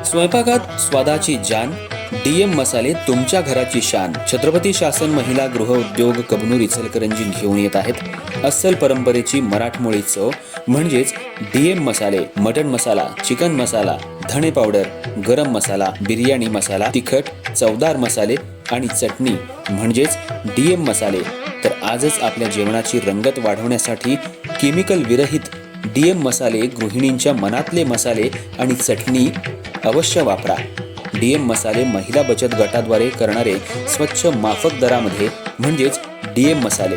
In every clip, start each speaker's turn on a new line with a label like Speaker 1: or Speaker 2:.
Speaker 1: स्वयंपाकात स्वादाची जान, डीएम मसाले तुमच्या घराची शान. छत्रपती शासन महिला गृह उद्योग कबनूर इचलकरंजी घेऊन येत आहेत अस्सल परंपरेची मराठमोळी चव म्हणजेच डीएम मसाले. मटन मसाला, चिकन मसाला, धणे पावडर, गरम मसाला, बिर्याणी मसाला, तिखट चवदार मसाले आणि चटणी म्हणजेच डीएम मसाले. तर आजच आपल्या जेवणाची रंगत वाढवण्यासाठी केमिकल विरहित डीएम मसाले, गृहिणींच्या मनातले मसाले आणि चटणी अवश्य वापरा. डीएम मसाले महिला बचत गटाद्वारे करणारे स्वच्छ माफक दरामध्ये म्हणजेच डीएम मसाले.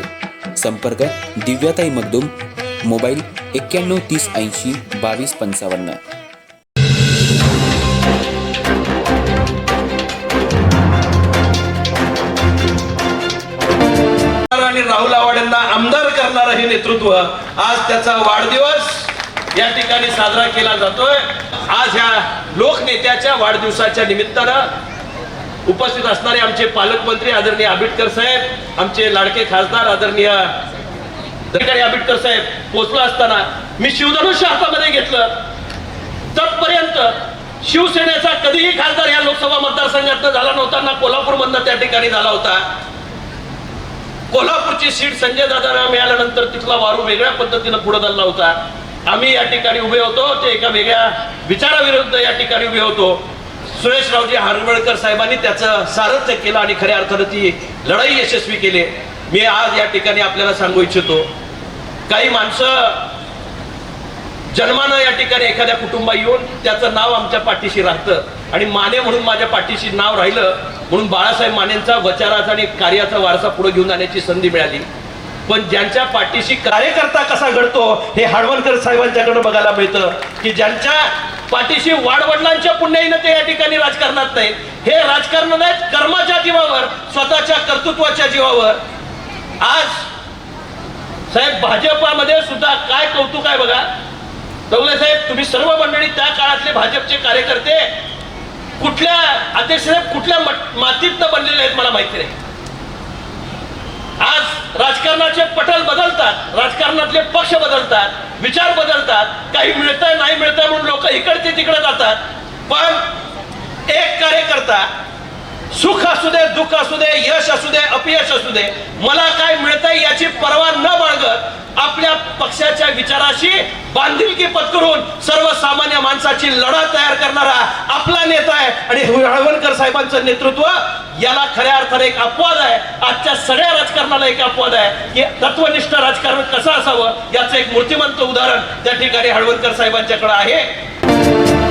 Speaker 1: संपर्क दिव्याताई मगदूम, मोबाईल 91 30 80 22 55.
Speaker 2: आणि राहुल आवाडेंना आमदार करणारं हे नेतृत्व आज त्याचा वाढदिवस या ठिकाणी साजरा केला जातोय. आज ह्या लोकनेत्याच्या वाढदिवसाच्या निमित्तानं उपस्थित असणारे आमचे पालकमंत्री आदरणीय आबिटकर साहेब, आमचे लाडके खासदार आदरणीय आबिटकर साहेब पोहोचला असताना मी शिवधनुष्य हातामध्ये घेतलं. तत्पर्यंत शिवसेनेचा कधीही खासदार या लोकसभा मतदारसंघात झाला नव्हता, ना कोल्हापूरमधनं त्या ठिकाणी झाला होता. कोल्हापूरची सीट संजय दादांना मिळाल्यानंतर तिथला वारू वेगळ्या पद्धतीनं पुढे चालला होता. आम्ही या ठिकाणी उभे होतो, ते एका वेगळ्या विचाराविरुद्ध या ठिकाणी उभे होतो. सुरेशरावजी हारवळकर साहेबांनी त्याचं सारथ्य केलं आणि खऱ्या अर्थानं ती लढाई यशस्वी केली. मी आज या ठिकाणी आपल्याला सांगू इच्छितो, काही माणसं जन्मानं या ठिकाणी एखाद्या कुटुंबात येऊन त्याचं नाव आमच्या पाठीशी राहतं आणि माने म्हणून माझ्या पाठीशी नाव राहिलं म्हणून बाळासाहेब मानेंचा वचाराचा आणि कार्याचा वारसा पुढे घेऊन जाण्याची संधी मिळाली. पण ज्यांच्या पाठीशी कार्यकर्ता कसा घडतो हे हाडवणकर साहेबांच्याकडे बघायला मिळतं की ज्यांच्या पाठीशी वाडवडिलांच्या पुण्याईनं ते या ठिकाणी राजकारणात नाहीत. हे राजकारण नाहीत, कर्माच्या जीवावर, स्वतःच्या कर्तृत्वाच्या जीवावर. आज साहेब भाजपामध्ये सुद्धा काय कौतुक आहे बघा. दौले साहेब, तुम्ही सर्व मंडळी त्या काळातले भाजपचे कार्यकर्ते कुठल्या अध्यक्ष कुठल्या मातीतनं बनलेले आहेत मला माहिती नाही. आज राजकारणाचे पटल बदलतात, राजकारणातले पक्ष बदलतात, विचार बदलतात, काही मिळतंय नाही मिळतंय म्हणून लोक इकडचे तिकडे जातात. पण एक कार्यकर्ता सुख असू दे, दुःख असू दे, यश असू दे, अपयश असू दे, मला काय मिळतंय याची पर्वा न बाळगत आपल्या पक्षाच्या विचाराशी बांधिलकी पत्करून सर्वसामान्य माणसाची लढा तयार करणारा आपला नेता आहे. आणि हाडवणकर साहेबांचं नेतृत्व याला खऱ्या अर्थाने एक अपवाद आहे. आजच्या सगळ्या राजकारणाला एक अपवाद आहे की तत्वनिष्ठ राजकारण कसं असावं याचं एक मूर्तिमंत उदाहरण त्या ठिकाणी हाडवणकर साहेबांच्याकडे आहे.